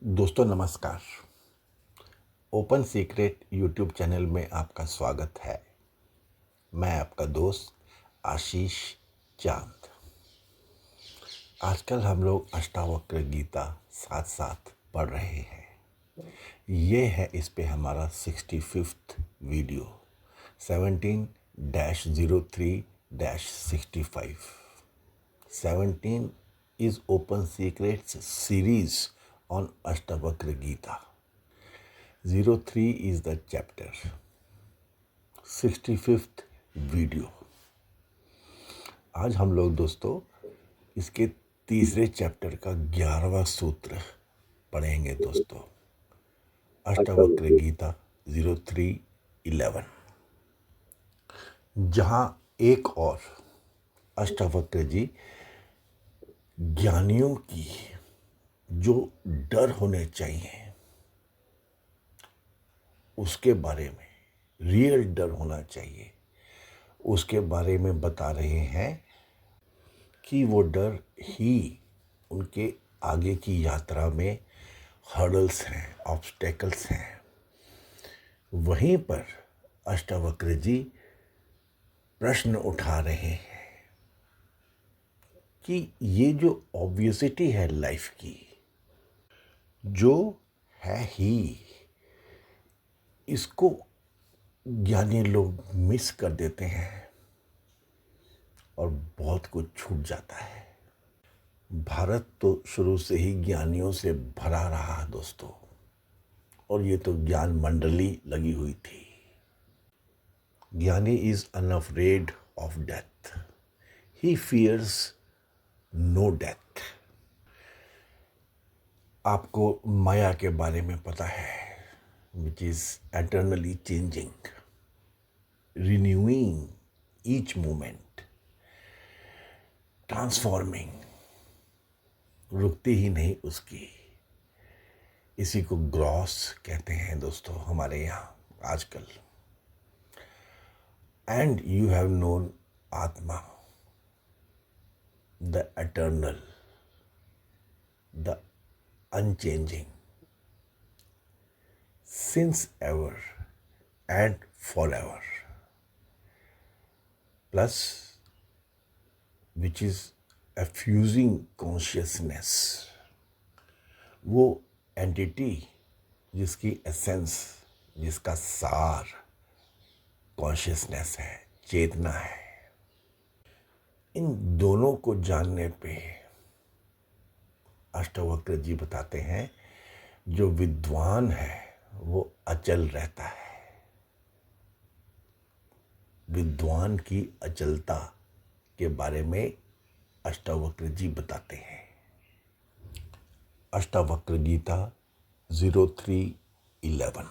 दोस्तों नमस्कार। Open secret YouTube channel में आपका स्वागत है। मैं आपका दोस्त आशीष चांद। आजकल हम लोग अष्टावक्र गीता साथ साथ पढ़ रहे हैं। ये है इस पे हमारा 65th video 17-03-65। 17 is Open Secrets series on Ashtavakra Gita. 03 is the chapter. 65th video. आज हम लोग दोस्तों इसके तीसरे चैप्टर का 11वां सूत्र पढ़ेंगे दोस्तों। अष्टावक्र गीता 03:11, जहाँ एक और अष्टावक्र जी ज्ञानियों की जो डर होने चाहिए उसके बारे में, रियल डर होना चाहिए उसके बारे में बता रहे हैं कि वो डर ही उनके आगे की यात्रा में हर्डल्स हैं, ऑब्स्टेकल्स हैं। वहीं पर अष्टावक्र जी प्रश्न उठा रहे हैं कि ये जो ऑब्वियसिटी है लाइफ की, जो है ही, इसको ज्ञानी लोग मिस कर देते हैं और बहुत कुछ छूट जाता है। भारत तो शुरू से ही ज्ञानियों से भरा रहा दोस्तों, और ये तो ज्ञान मंडली लगी हुई थी। Gyani is unafraid of death, he fears no death. आपको माया के बारे में पता है, which is eternally changing, renewing each moment, transforming, रुकती ही नहीं उसकी। इसी को ग्रॉस कहते हैं दोस्तों हमारे यहाँ आजकल। And you have known atma, the eternal, the unchanging, since ever and for ever, plus which is effusing consciousness, वो एंटिटी जिसकी एसेंस, जिसका सार कॉन्शियसनेस है, चेतना है। इन दोनों को जानने पे अष्टावक्र जी बताते हैं जो विद्वान है वो अचल रहता है। विद्वान की अचलता के बारे में अष्टावक्र जी बताते हैं। अष्टावक्र गीता 03:11,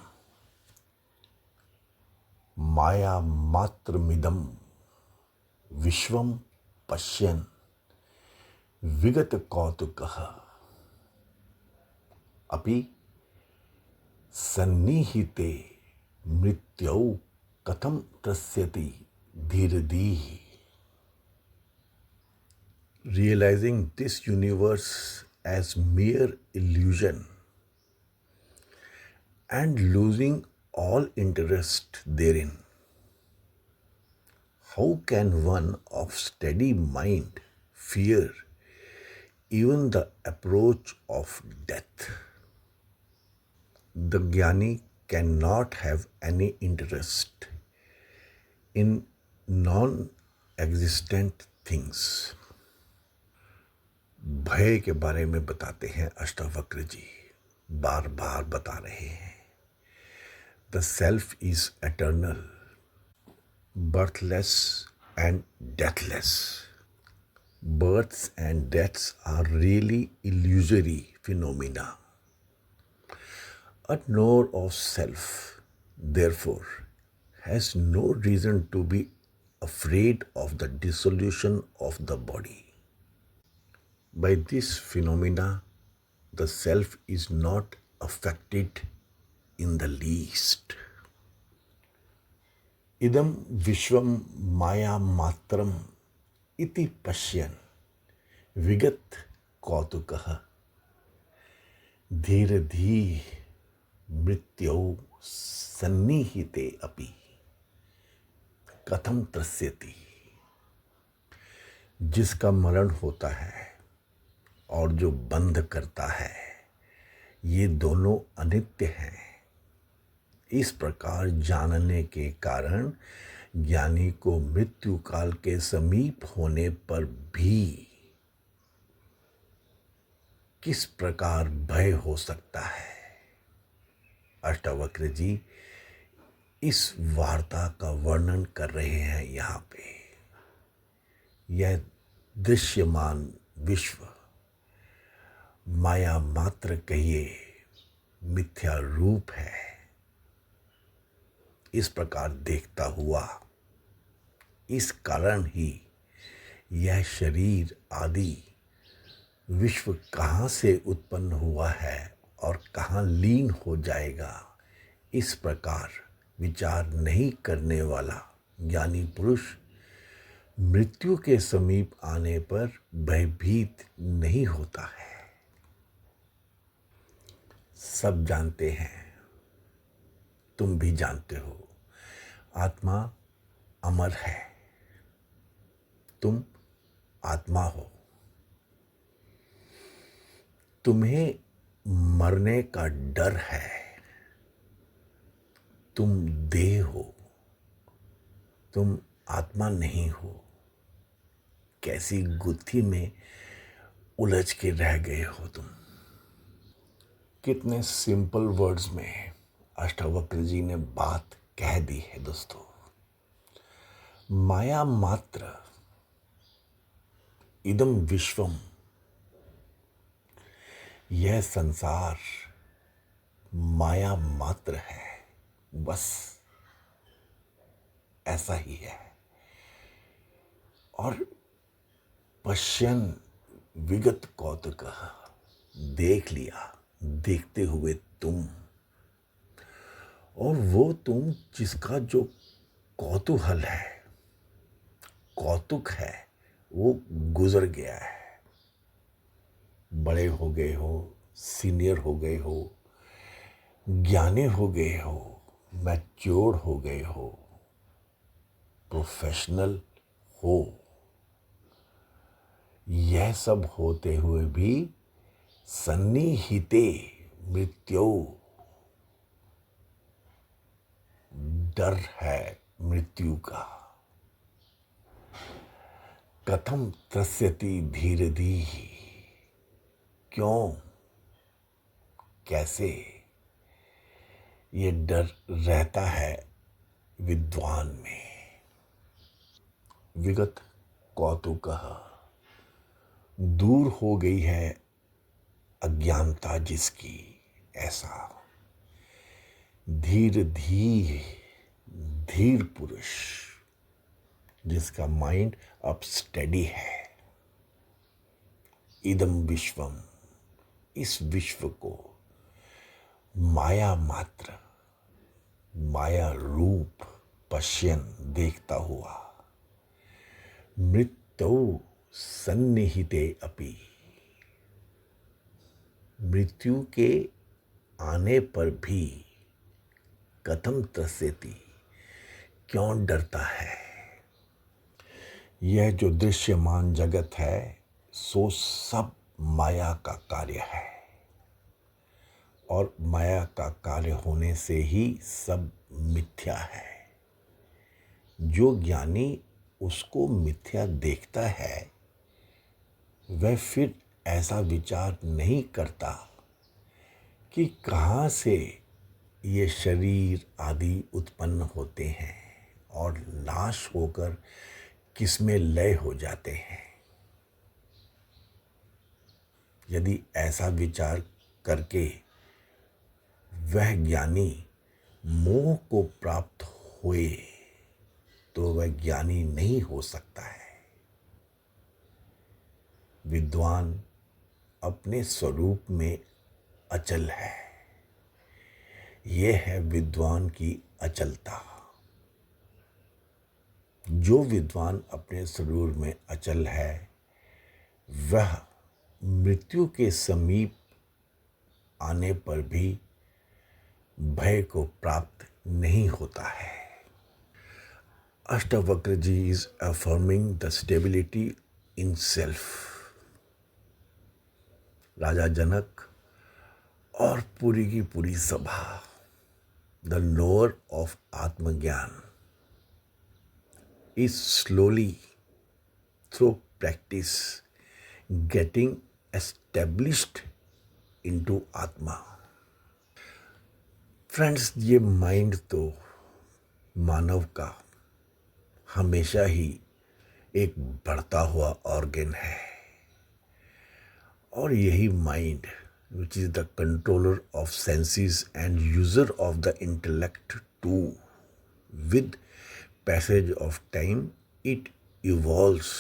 माया मात्रमिदं विश्वं पश्यन् विगत कौतुकः अपि सन्निहिते मृत्यौ कथं तस्यति धीरधीः। Realizing this universe as mere illusion and losing all interest therein, how can one of steady mind fear even the approach of death? The Jnani cannot have any interest in non-existent things. भय के बारे में बताते हैं अष्टावक्र जी, बार बार बता रहे हैं। The self is eternal, birthless and deathless. Births and deaths are really illusory phenomena. A knower of self, therefore, has no reason to be afraid of the dissolution of the body. By this phenomena, the self is not affected in the least. Idam vishvam maya matram iti pashyan vigat kautukah. धीर धी मृत्यो सन्निहिते अपि कथम त्रस्यति। जिसका मरण होता है और जो बंध करता है, ये दोनों अनित्य हैं। इस प्रकार जानने के कारण ज्ञानी को मृत्यु काल के समीप होने पर भी किस प्रकार भय हो सकता है। अष्टावक्र जी इस वार्ता का वर्णन कर रहे हैं यहाँ पे। यह दृश्यमान विश्व माया मात्र कहिए, मिथ्या रूप है। इस प्रकार देखता हुआ, इस कारण ही यह शरीर आदि विश्व कहाँ से उत्पन्न हुआ है और कहाँ लीन हो जाएगा, इस प्रकार विचार नहीं करने वाला ज्ञानी पुरुष मृत्यु के समीप आने पर भयभीत नहीं होता है। सब जानते हैं, तुम भी जानते हो, आत्मा अमर है। तुम आत्मा हो। तुम्हें मरने का डर है। तुम देह हो, तुम आत्मा नहीं हो। कैसी गुत्थी में उलझ के रह गए हो तुम। कितने सिंपल वर्ड्स में अष्टावक्र जी ने बात कह दी है दोस्तों। माया मात्र इदम विश्वम, यह संसार माया मात्र है, बस ऐसा ही है। और पश्यन विगत कौतुक, देख लिया, देखते हुए तुम, और वो तुम जिसका जो कौतूहल है, कौतुक है, वो गुजर गया है। बड़े हो गए हो, सीनियर हो गए हो, ज्ञानी हो गए हो, मैच्योर हो गए हो, प्रोफेशनल हो। यह सब होते हुए भी सन्निहिते मृत्यो, डर है मृत्यु का। कथम त्रस्यति धीरधि, क्यों, कैसे ये डर रहता है विद्वान में। विगत कौतुकः, दूर हो गई है अज्ञानता जिसकी, ऐसा। धीर धी, धीर पुरुष, जिसका माइंड अब स्टेडी है। इदम विश्वम, इस विश्व को माया मात्र, माया रूप पश्यन, देखता हुआ, मृत्यु सन्निहिते अपि, मृत्यु के आने पर भी कथम त्रस्यति, क्यों डरता है। यह जो दृश्यमान जगत है सो सब माया का कार्य है, और माया का कार्य होने से ही सब मिथ्या है। जो ज्ञानी उसको मिथ्या देखता है, वह फिर ऐसा विचार नहीं करता कि कहाँ से ये शरीर आदि उत्पन्न होते हैं और नाश होकर किसमें लय हो जाते हैं। यदि ऐसा विचार करके वह ज्ञानी मोह को प्राप्त हुए तो वह ज्ञानी नहीं हो सकता है। विद्वान अपने स्वरूप में अचल है। यह है विद्वान की अचलता। जो विद्वान अपने स्वरूप में अचल है, वह मृत्यु के समीप आने पर भी भय को प्राप्त नहीं होता है। Ashtavakra ji is affirming the stability in self. राजा जनक और पूरी की पूरी सभा, the knower of atmagyan, is slowly through practice getting established into atma. Friends, ये माइंड तो मानव का हमेशा ही एक बढ़ता हुआ ऑर्गन है, और यही mind which is the controller of senses and user of the intellect too, with passage of time it evolves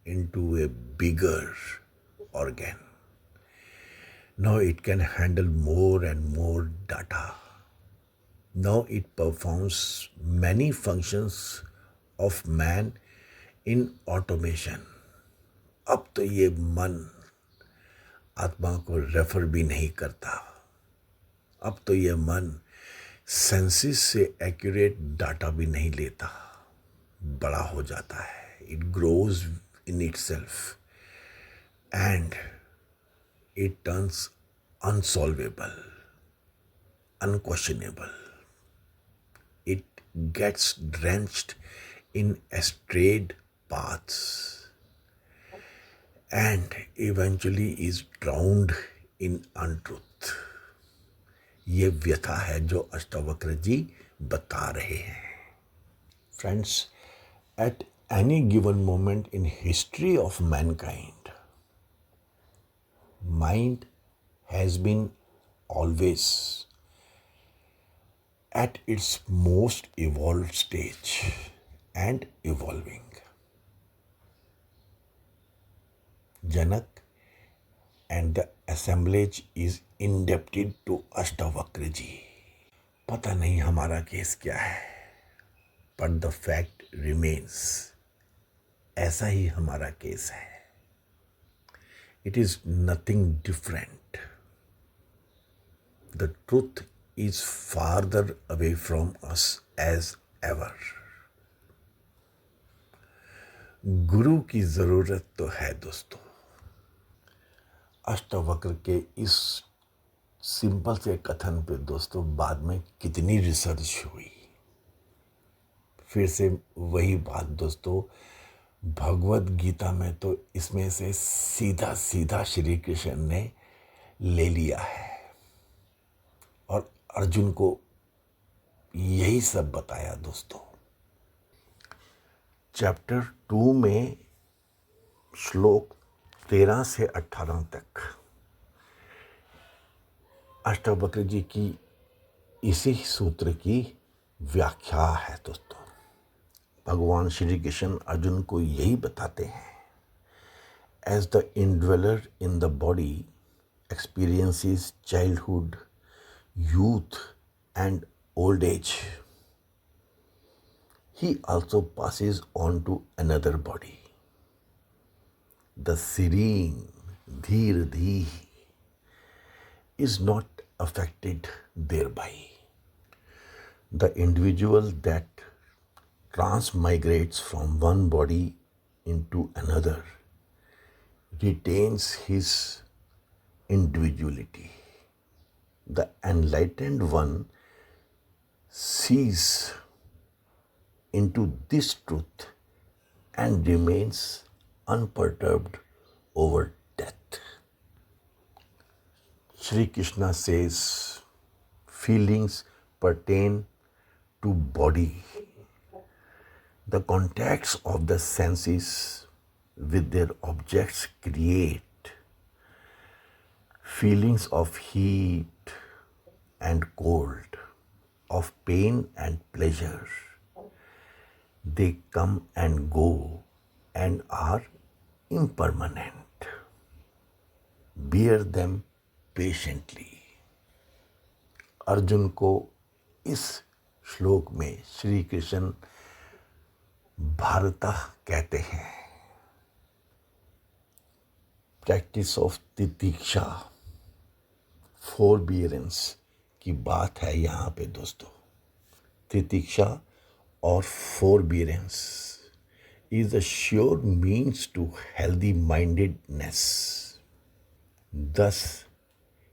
into a bigger organ. Now it can handle more and more data. Now it performs many functions of man in automation. अब तो ये मन आत्मा को refer भी नहीं करता। अब तो ये मन सेंसेस से एक्यूरेट डाटा भी नहीं लेता, बड़ा हो जाता है। It grows in itself and it turns unsolvable, unquestionable. It gets drenched in astrayed paths and eventually is drowned in untruth. ये व्यथा है जो अष्टावक्र जी बता रहे हैं। Friends, at any given moment in history of mankind, mind has been always at its most evolved stage and evolving. Janak and the assemblage is indebted to Ashtavakra ji. पता नहीं हमारा केस क्या है, but the fact remains, ऐसा ही हमारा case है. It is nothing different. The truth is farther away from us as ever. गुरु की जरूरत तो है दोस्तों। अष्टवक्र के इस सिंपल से कथन पे दोस्तों बाद में कितनी रिसर्च हुई। फिर से वही बात दोस्तों, भगवत गीता में तो इसमें से सीधा सीधा श्री कृष्ण ने ले लिया है और अर्जुन को यही सब बताया दोस्तों। चैप्टर 2 में श्लोक 13 से 18 तक अष्टवक्र जी की इसी सूत्र की व्याख्या है दोस्तों। भगवान श्री कृष्ण अर्जुन को यही बताते हैं, as the indweller in the body experiences childhood, youth and old age, he also passes on to another body. The serene Dhir Dhi is not affected thereby. The individual that transmigrates from one body into another retains his individuality. The enlightened one sees into this truth and remains unperturbed over death. Shri Krishna says feelings pertain to body. The contacts of the senses with their objects create feelings of heat and cold, of pain and pleasure. They come and go and are impermanent. Bear them patiently. Arjun को इस श्लोक में श्री कृष्ण भारतः कहते हैं। Practice of तितिक्षा, फोरबियरेंस की बात है यहाँ पे दोस्तों। तितिक्षा और फोरबियरेंस is a sure means to healthy mindedness. Thus,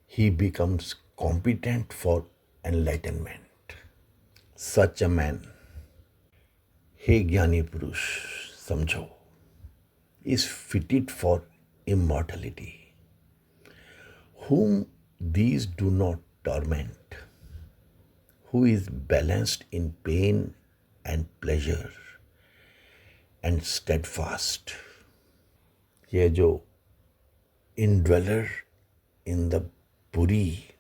he becomes competent for enlightenment. Such a man, हे ज्ञानी पुरुष समझो, is fitted for immortality, whom these do not torment, who is balanced in pain and pleasure and steadfast. ये जो indweller in the puri,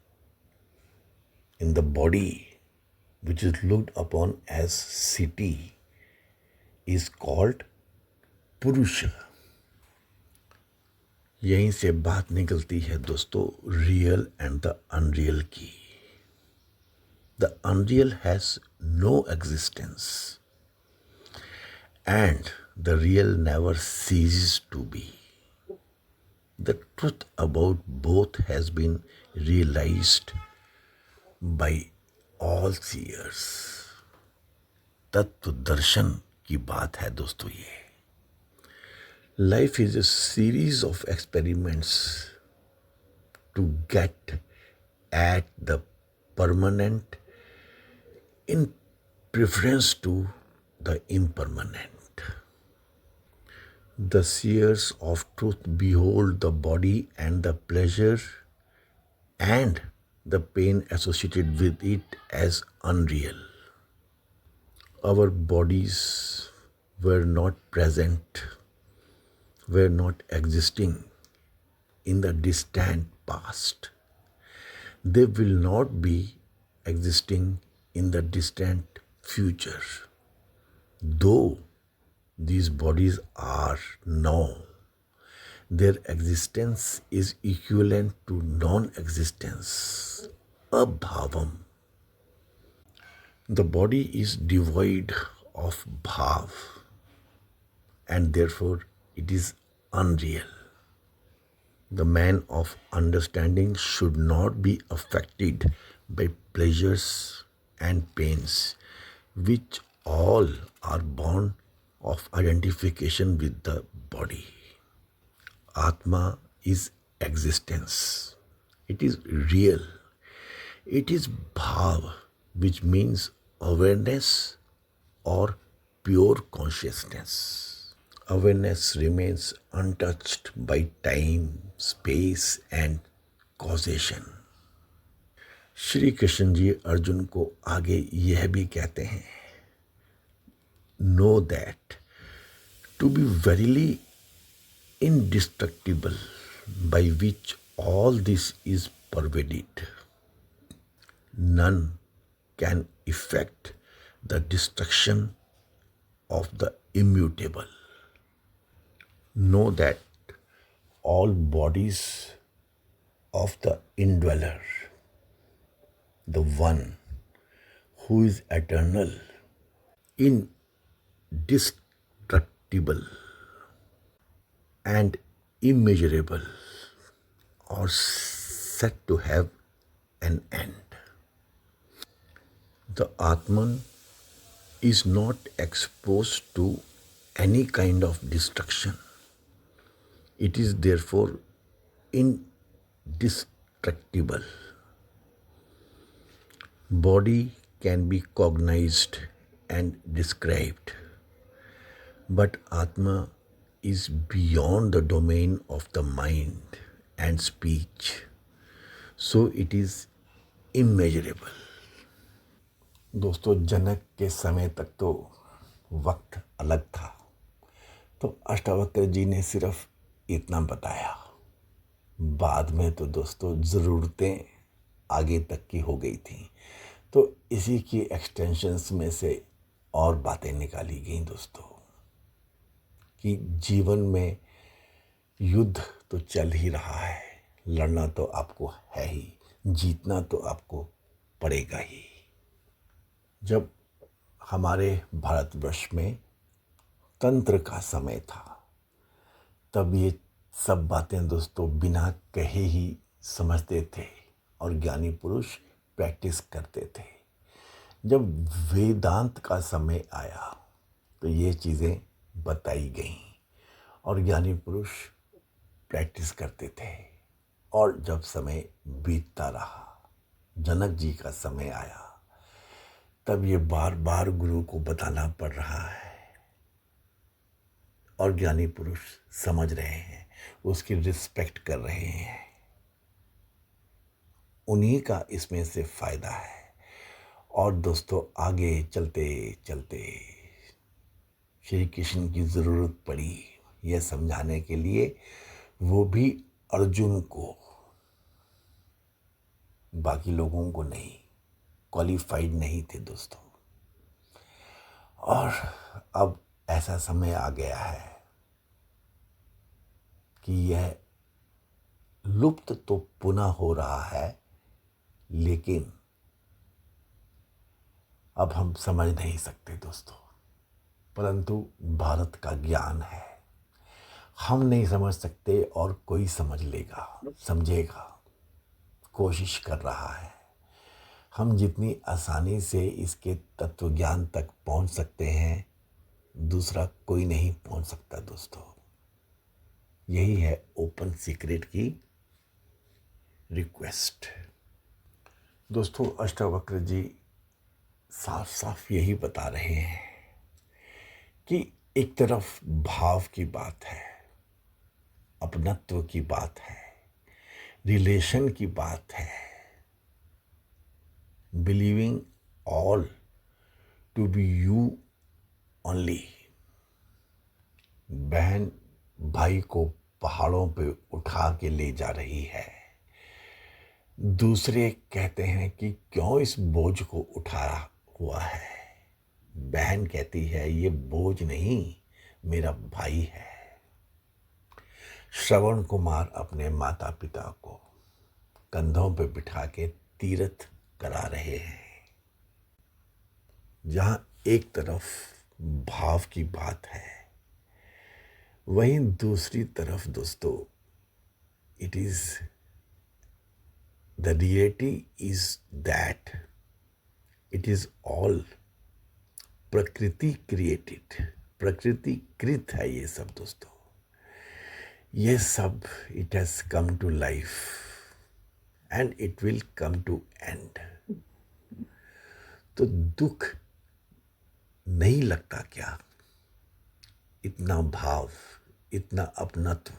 in the body, which is looked upon as city, is called पुरुष। यहीं से बात निकलती है दोस्तों real and the unreal की। The unreal has no existence and the real never ceases to be. The truth about both has been realized by all seers. तत्व दर्शन की बात है दोस्तों ये। Life is a series of experiments to get at the permanent in preference to the impermanent. The seers of truth behold the body and the pleasure and the pain associated with it as unreal. Our bodies were not present, were not existing in the distant past. They will not be existing in the distant future. Though these bodies are now, their existence is equivalent to non-existence, abhavam. The body is devoid of bhav and therefore it is unreal. The man of understanding should not be affected by pleasures and pains, which all are born of identification with the body. Atma is existence. It is real. It is bhav, which means awareness or pure consciousness. Awareness remains untouched by time, space and causation. Shri Krishna ji Arjun को आगे यह भी कहते हैं, know that to be verily indestructible, by which all this is pervaded, none can effect the destruction of the immutable. Know that all bodies of the indweller, the one who is eternal, indestructible and immeasurable, are said to have an end. The Atman is not exposed to any kind of destruction. It is therefore indestructible. Body can be cognized and described, but Atma is beyond the domain of the mind and speech, so it is immeasurable. दोस्तों जनक के समय तक तो वक्त अलग था, तो अष्टावक्र जी ने सिर्फ इतना बताया। बाद में तो दोस्तों ज़रूरतें आगे तक की हो गई थी, तो इसी की एक्सटेंशंस में से और बातें निकाली गई दोस्तों कि जीवन में युद्ध तो चल ही रहा है, लड़ना तो आपको है ही, जीतना तो आपको पड़ेगा ही। जब हमारे भारतवर्ष में तंत्र का समय था, तब ये सब बातें दोस्तों बिना कहे ही समझते थे और ज्ञानी पुरुष प्रैक्टिस करते थे। जब वेदांत का समय आया तो ये चीज़ें बताई गईं और ज्ञानी पुरुष प्रैक्टिस करते थे। और जब समय बीतता रहा, जनक जी का समय आया, तब ये बार बार गुरु को बताना पड़ रहा है और ज्ञानी पुरुष समझ रहे हैं, उसकी रिस्पेक्ट कर रहे हैं। उन्हीं का इसमें से फायदा है। और दोस्तों, आगे चलते चलते श्री कृष्ण की ज़रूरत पड़ी यह समझाने के लिए, वो भी अर्जुन को, बाकी लोगों को नहीं, क्वालिफाइड नहीं थे दोस्तों। और अब ऐसा समय आ गया है कि यह लुप्त तो पुनः हो रहा है, लेकिन अब हम समझ नहीं सकते दोस्तों। परंतु भारत का ज्ञान है, हम नहीं समझ सकते और कोई समझ लेगा, समझेगा, कोशिश कर रहा है। हम जितनी आसानी से इसके तत्व ज्ञान तक पहुंच सकते हैं, दूसरा कोई नहीं पहुंच सकता दोस्तों। यही है ओपन सीक्रेट की रिक्वेस्ट। दोस्तों, अष्टावक्र जी साफ साफ यही बता रहे हैं कि एक तरफ भाव की बात है, अपनत्व की बात है, रिलेशन की बात है, believing all to be you only. बहन भाई को पहाड़ों पे उठा के ले जा रही है। दूसरे कहते हैं कि क्यों इस बोझ को उठाया हुआ है। बहन कहती है ये बोझ नहीं, मेरा भाई है। श्रवण कुमार अपने माता पिता को कंधों पे बिठा के तीर्थ करा रहे हैं। जहां एक तरफ भाव की बात है, वहीं दूसरी तरफ दोस्तों, it is the reality is that it is all prakriti created, प्रकृति कृत है ये सब दोस्तों। ये सब it has come to life and it will come to end. तो दुख नहीं लगता क्या? इतना भाव, इतना अपनत्व,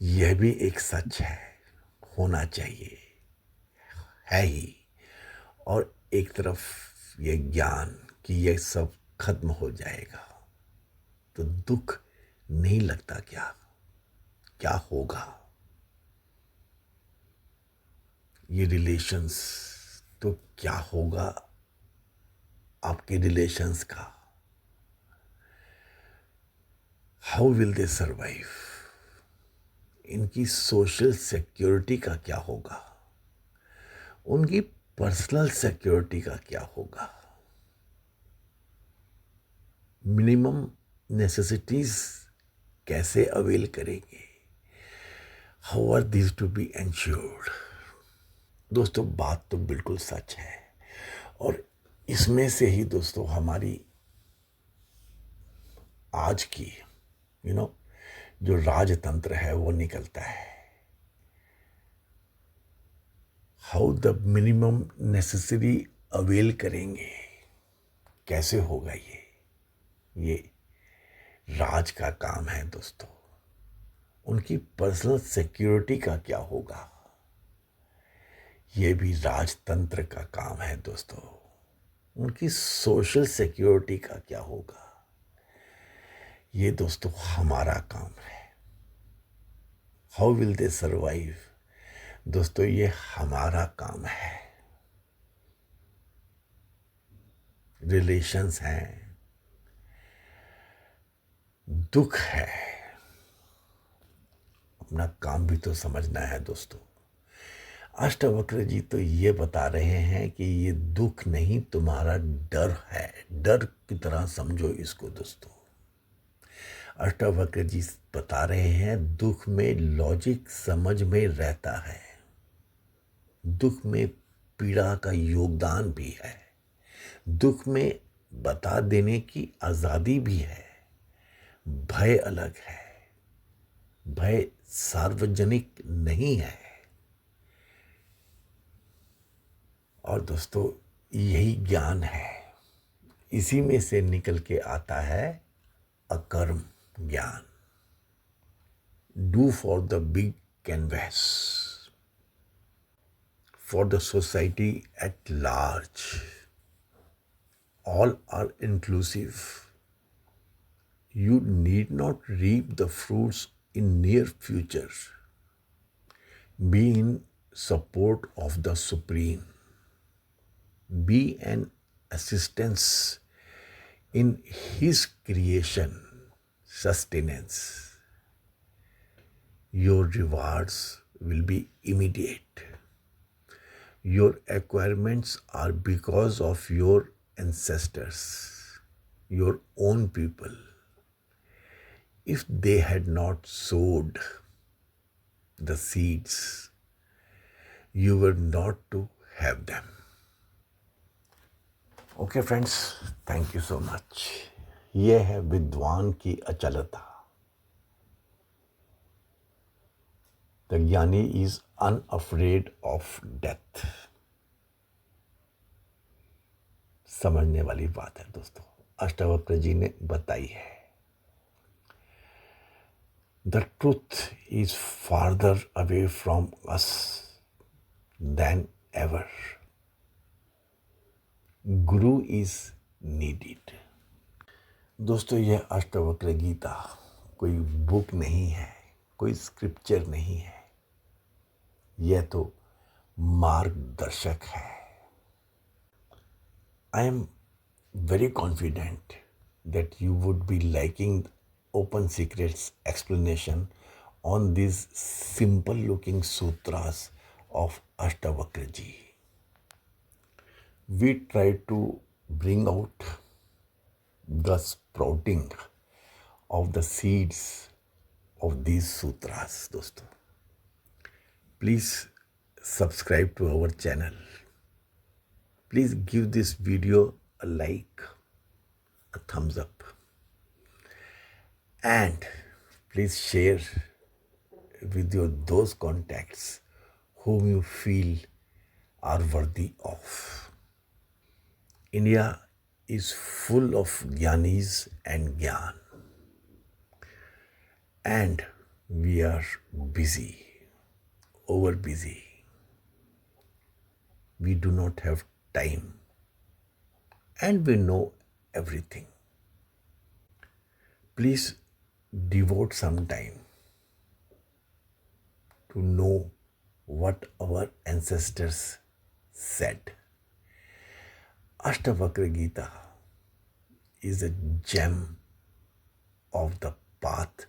यह भी एक सच है, होना चाहिए, है ही। और एक तरफ ये ज्ञान कि ये सब खत्म हो जाएगा, तो दुख नहीं लगता क्या? क्या होगा? ये रिलेशंस, तो क्या होगा आपके रिलेशंस का? How will they survive? इनकी सोशल सिक्योरिटी का क्या होगा? उनकी पर्सनल सिक्योरिटी का क्या होगा? मिनिमम नेसेसिटीज कैसे अवेल करेंगे? How are this to be ensured? दोस्तों, बात तो बिल्कुल सच है। और इसमें से ही दोस्तों हमारी आज की जो राजतंत्र है वो निकलता है। How the minimum necessary avail करेंगे, कैसे होगा ये राज का काम है दोस्तों। उनकी पर्सनल सिक्योरिटी का क्या होगा? ये भी राजतंत्र का काम है दोस्तों। उनकी सोशल सिक्योरिटी का क्या होगा? ये दोस्तों हमारा काम है। How will they survive? दोस्तों ये हमारा काम है। रिलेशंस हैं, दुख है, अपना काम भी तो समझना है दोस्तों। अष्टावक्र जी तो ये बता रहे हैं कि ये दुख नहीं, तुम्हारा डर है। डर की तरह समझो इसको दोस्तों। अष्टावक्र जी बता रहे हैं दुख में लॉजिक समझ में रहता है। दुख में पीड़ा का योगदान भी है, दुख में बता देने की आज़ादी भी है। भय अलग है, भय सार्वजनिक नहीं है। और दोस्तों, यही ज्ञान है, इसी में से निकल के आता है अकर्म ज्ञान। Do for the big canvas, for the society at large, all are inclusive. You need not reap the fruits in near future. Be in support of the Supreme. Be an assistance in His creation, sustenance. Your rewards will be immediate. Your acquirements are because of your ancestors, your own people. If they had not sowed the seeds, you were not to have them. Okay friends, thank you so much. ये है विद्वान की अचलता। The ज्ञानी is unafraid of death. समझने वाली बात है दोस्तों, अष्टावक्र जी ने बताई है। The truth is farther away from us then ever. Guru is needed. दोस्तों, यह अष्टावक्र गीता कोई बुक नहीं है, कोई स्क्रिप्चर नहीं है, यह तो मार्गदर्शक है। I am very confident that you would be liking Open Secrets explanation on these simple looking sutras of Ashtavakra ji. We try to bring out the sprouting of the seeds of these sutras, दोस्तों. Please subscribe to our channel. Please give this video a like, a thumbs up, and please share with your those contacts whom you feel are worthy of. India is full of Gyanis and Gyan, and we are busy, over busy. We do not have time, and we know everything. Please devote some time to know what our ancestors said. Ashtavakra Gita is a gem of the path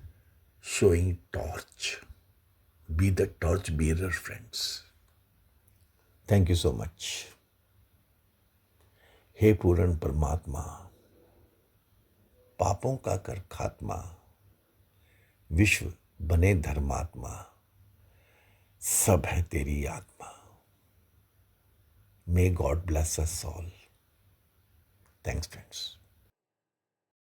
showing torch. Be the torch bearer, friends. Thank you so much. हे पूर्ण परमात्मा, पापों का कर खात्मा, विश्व बने धर्मात्मा, सब है तेरी आत्मा। May God bless us all. Thanks, friends.